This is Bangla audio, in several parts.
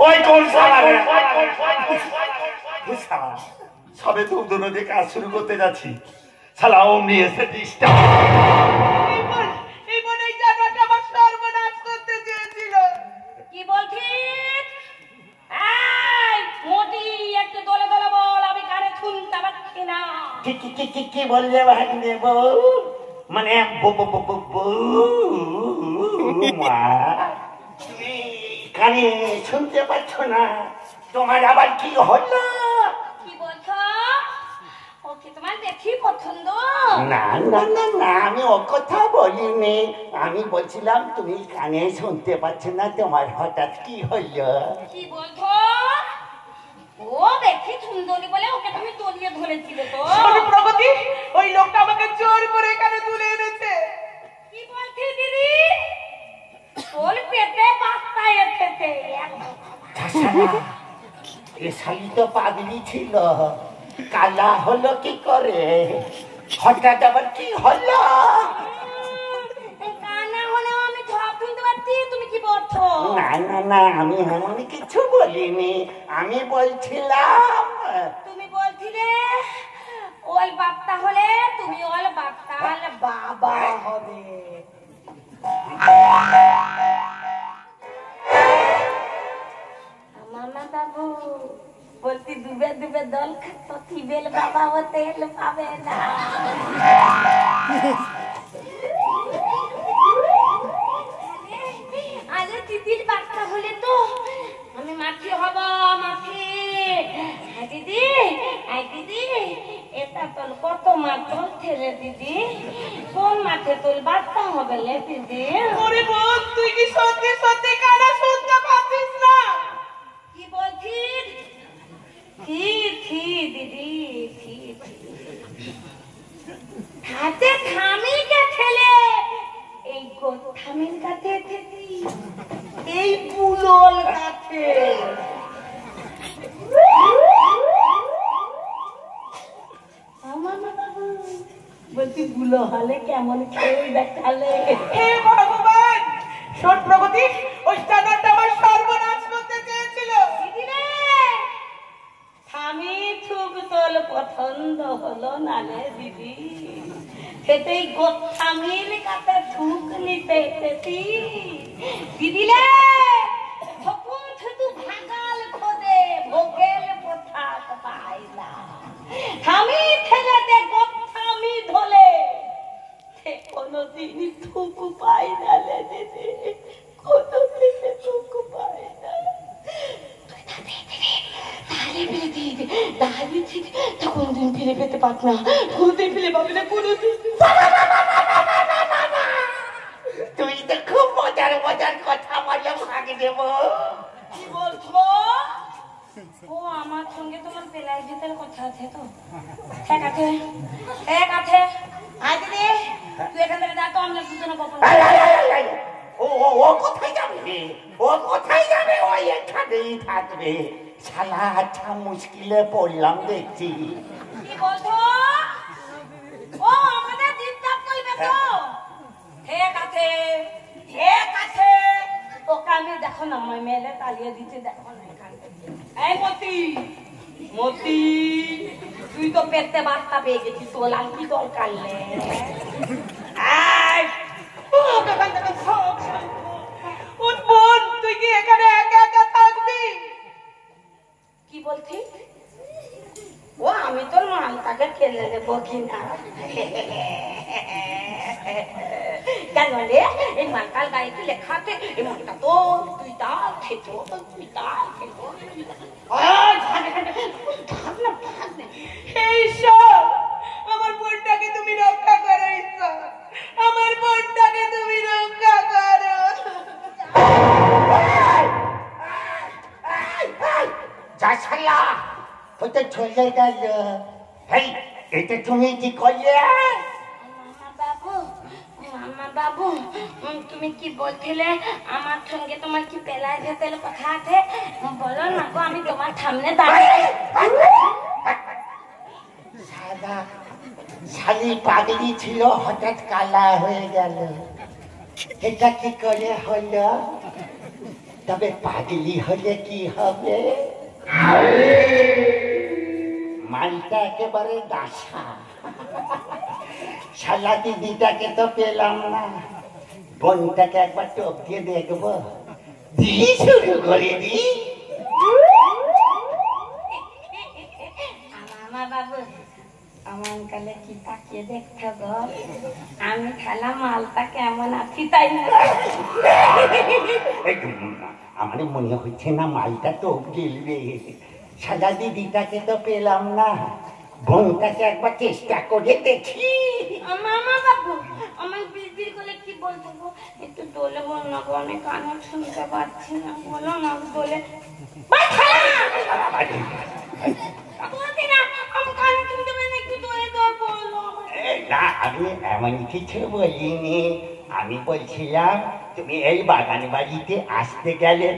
ওই কোন শালা রে? সবে তো দুটো কাজ শুরু করতে যাচ্ছি, শালা অমনি এসে ডিস্টার্ব। এই জায়গাটা আমার সর্বনাশ করতে চেয়েছিল। কি বলছিস? এই মোটি একটু দলে দলে বল, আমি কানে শুনতে পাচ্ছি না। কি বললে ভাগ্নে বউ? মানে মা তুমি কানে শুনতে পাচ্ছ না? তোমার আবার কি হলো? কি বলছো? ওকে তোমার দেখি পছন্দ? না না না না, আমি ও কথা বলিনি। আমি বলছিলাম তুমি কানে শুনতে পাচ্ছ না, তোমার হঠাৎ কি হলো? কি বলছো? ও দেখি সুন্দরী বলে ওকে তুমি তলিয়ে ধরেছিলে তো? প্রগতি, ওই লোকটা আমাকে জোর করে এখানে তুলে এনেছে। কি বলছিস দিদি? তোর পেটে বাচ্চা এসেছে। এ শালি তো পাগলি ছিল, কালা হলো কি করে? হঠাৎ আবার কি হলো? কানা হলেও আমি সব শুনতে পাচ্ছি। তুমি কি বলছো? না না না, আমি এমন কিছু বলিনি। আমি বলছিলাম তুমি বলছিলে ওই বাচ্চা হলে তুমি ওই বাচ্চার বাবা হবে। মামা বাবু বলছি ডুবে ডুবে দল খাতো, টিবেল বাবা হতে পাবে না। আরে দিদির বাচ্চা হলে তো আমি মাছি হব, মাছি। দিদি দিদি, এটা তোর কত মাছ চলছে রে দিদি? কোন মাঠে তোর বাচ্চা হবে রে দিদি? ওরে বোন, তুই কি সত্যি সত্যি কানা শুনতে পাচ্ছিস না? কি বলছিস? দিদি হাতে থামি ছেলে, এই থামির কাছে এসেছি, এই বুলল কাছে। বলছি বুলো হলে কেমন খেয়ে দেখালে? হে ভগবান, শোন প্রগতি, ওই জানাটা আমার সর্বনাশ করতে চেয়েছিল। থামি ছুক তোল পছন্দ হলো না রে দিদি, সেটাই গোস্বামীর কাছে ছুক নিতে এসেছি। দিদিলে হকুন শুধু ভাগাল খোদে, ভোগেল পোথাক পাই না। থামি ছেলেতে গোস্বামী ধলে সে কোনোদিন থুক পাই না রে দিদি, কোনোদিন থুক পাই না। কোনদিন ফিরে পেতে পারত না, কোনদিন ফিরে পাবে না, কোনদিন। তুই তো খুব মজার মজার কথা বলো ভাগে দেব। কি বলছো? ও আমার সঙ্গে তোমার পেলার ভিতরে কথা আছে তো? ঠিক আছে ঠিক আছে। আয় দিদি, তুই এখান থেকে যা তো, আমরা দুজনে গোপন। ও কোথায় যাবে? ও কোথায় যাবে? ওই এখানেই থাকবে। শালা আচ্ছা মুশকিলে পড়লাম দেখছি। কি বলছো? ও আমাদের ডিস্টার্ব করবে তো? ঠিক আছে ঠিক আছে, ওকে আমি দেখো না মই মেলে তালিয়ে দিতে, দেখো না এখান থেকে। এই মতি মতি, তুই তো পেটে বাচ্চা পেয়ে গেছিস, তোর আর কি দরকার নেই। বোন, তুই কি এখানে একা একা থাকবি? কি বলছিস? ও আমি তোর মালটাকে খেলে নেবো কিনা? কেন রে, এই মালটার গায়ে কি লেখা আছে? এই মালটা তো তুই তাল খেতো, তুই তাল খেতো। ঈশ্বর, আমার বোনটাকে তুমি রক্ষা করো। ঈশ্বর, আমার বোনটাকে তুমি রক্ষা করো। যা শালা, ওই তো চলে গেল। এই এটা তুমি কি করলে? মামা বাবু, তুমি কি বলছিলে? আমার সঙ্গে তোমার কি পেলায় ভেতরে কথা আছে? বলো না গো, আমি তোমার সামনে দাঁড়িয়ে। সাদা শালি পাগলি ছিল, হঠাৎ কালা হয়ে গেল। এটা কি করে হলো? তবে পাগলি হলে কি হবে? মালটা একেবারে দাসা। শালা দিদিটাকে তো পেলাম না, বোনটাকে একবার টোপ দিয়ে দেখবো। দিয়ে শুরু করে দি। আমার বাবু আমার কালে কি তাকিয়ে দেখতে গো, আমি খেলা মালটা কেমন আছি তাই না? আমার মনে হচ্ছে না মালটা টোপ গেলবে। শালা দিদিটাকে তো পেলাম না, বোনটাকে একবার চেষ্টা করে দেখি। আমার বাবু আমার বিড়বিড় করে কি বলবো গো, একটু দোলে বল না গো, আমি কানে শুনতে পাচ্ছি না, বলো না দোলে। বলছি না আমি কানে শুনতে পাই না, একটু দোলে দোল বলো। না আমি এমন কিছু বলিনি, আমি বলছিলাম তুমি এই বাগান বাড়িতে আসতে গেলে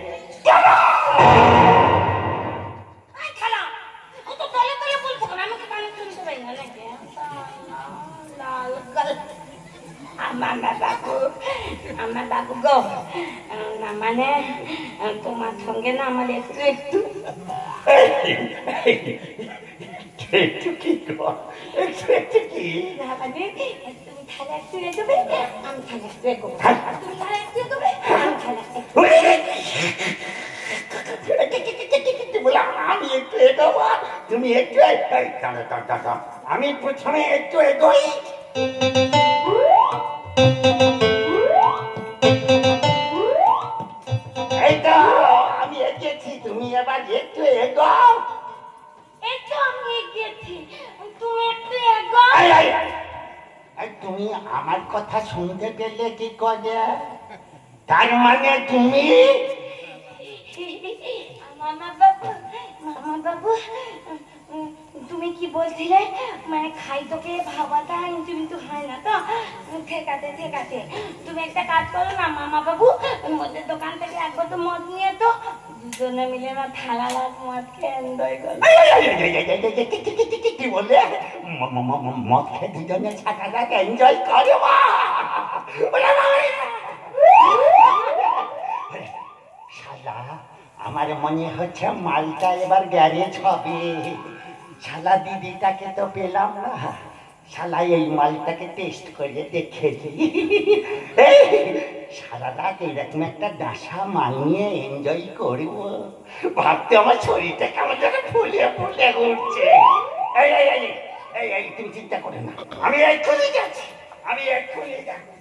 আমার বাবু গো, না মানে তোমার সঙ্গে না আমার একটু একটু একটু কি একটু কি তুমি থালা একটু রেখে আমি থালা একটু রেখো, তুমি থালা একটু রেখে আমি থালা আমি একটু এগোবো, তুমি একটু আমি প্রথমে একটু এগোই। এই তো আমি এগিয়েছি, তুমি এবার একটু এগোও। একটু আমি এগিয়েছি, তুমি একটু এগো। তুমি আমার কথা শুনতে পেলে কি করে? তার মানে তুমি মামা বাবু তুমি কি বলছিলে, মানে খাইতোকে ভাবাটা কিন্তু হয় না তো? ঠিক আছে তুমি একটা কাজ করো না মামা বাবু, মদের দোকান থেকে একবার তো মদ নিয়ে তো দুজনে মিলে না থালা লাখ মদ খেয়ে এনজয় করো। কি বললে? মদ খেয়ে দুজনে ছাকাটাকে এনজয় করে। শালা আমার মনে হচ্ছে মালটা এবার গ্যারেজ হবে। শালা দিদিটাকে তো পেলাম না, শালা এই মালটাকে টেস্ট করে দেখেছি। সারা রাত এরকম একটা ডাসা মাল নিয়ে এনজয় করবো ভাবতে আমার শরীরটা কেমন যেন ফুলে ফুলে উঠছে। এই তুমি চিন্তা করে না, আমি এক্ষুনি যাচ্ছি, আমি এক্ষুনি যাচ্ছি।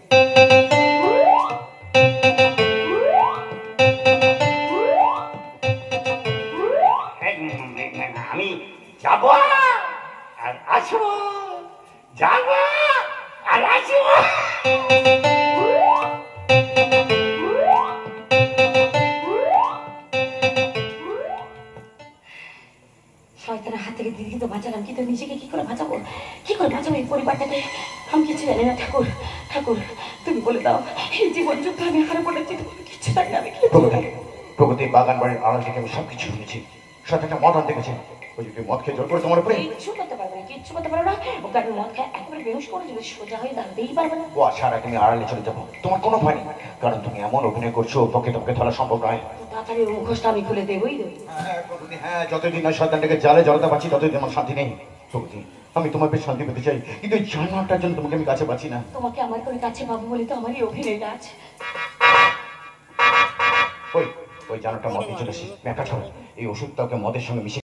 আমি যাব আর আসবো, যাব আর আসবো। শয়তানের হাত থেকে দিদিকে তো বাঁচালাম, কিন্তু নিজেকে কি করে বাঁচাবো এই পরিবারটাকে? আমি কিছু জানি না। ঠাকুর তুমি বলে দাও, এই জীবন যুদ্ধ আমি হারে পড়েছি, কিছু জানি না। আমি প্রগতি বাগান বাড়ির আড়াল থেকে আমি সবকিছু শুনেছি। সাথে একটা মদ আনতে গেছে, ওই যদি মদ খেয়ে জোর করে তোমার উপরে কিচ্ছু করতে পারবে না, ও কারণ মদ খায় একেবারে বেহুশ করে দেবে, সোজা হয়ে দাঁড়াতেই পারবে না। ও সারা তুমি আড়ালে চলে যাবো, তোমার কোনো ভয় নেই, কারণ তুমি এমন অভিনয় করছো পক্ষে তোমাকে ধরা সম্ভব নয়। তাড়াতাড়ি ওর মুখোশটা আমি খুলে দেবই। হ্যাঁ, যতদিন না শয়তানটাকে জালে জড়াতে পারছি ততদিন আমার শান্তি নেই। প্রগতি আমি তোমার বেশ শান্তি পেতে চাই, কিন্তু এই জানোয়ারটার জন্য তোমাকে আমি কাছে পাচ্ছি না। তোমাকে আমার করে কাছে পাবো বলে তো আমারই অভিনয়টা আছে। ওই জানোয়ারটা মদ নিয়ে চলে এসেছি, এই ওষুধটা ওকে মদের সঙ্গে মিশিয়ে